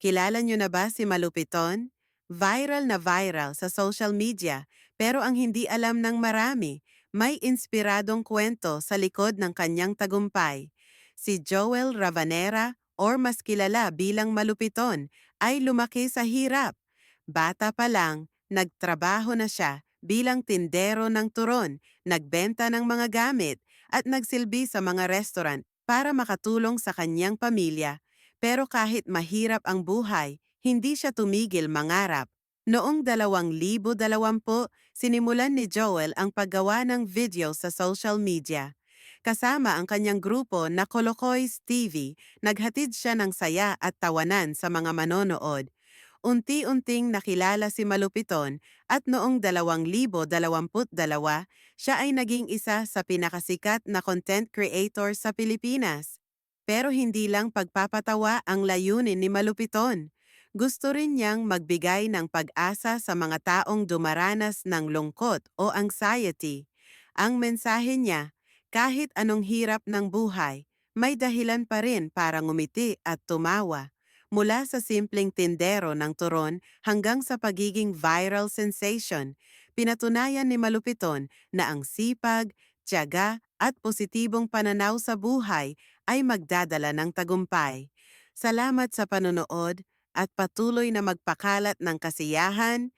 Kilala niyo na ba si Malupiton? Viral na viral sa social media, pero ang hindi alam ng marami, may inspiradong kwento sa likod ng kanyang tagumpay. Si Joel Ravanera, or mas kilala bilang Malupiton, ay lumaki sa hirap. Bata pa lang, nagtrabaho na siya bilang tindero ng turon, nagbenta ng mga gamit, at nagsilbi sa mga restaurant para makatulong sa kanyang pamilya. Pero kahit mahirap ang buhay, hindi siya tumigil mangarap. Noong 2020, sinimulan ni Joel ang paggawa ng video sa social media. Kasama ang kanyang grupo na Kolokoy's TV, naghatid siya ng saya at tawanan sa mga manonood. Unti-unting nakilala si Malupiton at noong 2022, siya ay naging isa sa pinakasikat na content creator sa Pilipinas. Pero hindi lang pagpapatawa ang layunin ni Malupiton. Gusto rin niyang magbigay ng pag-asa sa mga taong dumaranas ng lungkot o anxiety. Ang mensahe niya, kahit anong hirap ng buhay, may dahilan pa rin para ngumiti at tumawa. Mula sa simpleng tindero ng turon hanggang sa pagiging viral sensation, pinatunayan ni Malupiton na ang sipag, tiyaga at positibong pananaw sa buhay ay magdadala ng tagumpay. Salamat sa panonood at patuloy na magpakalat ng kasiyahan,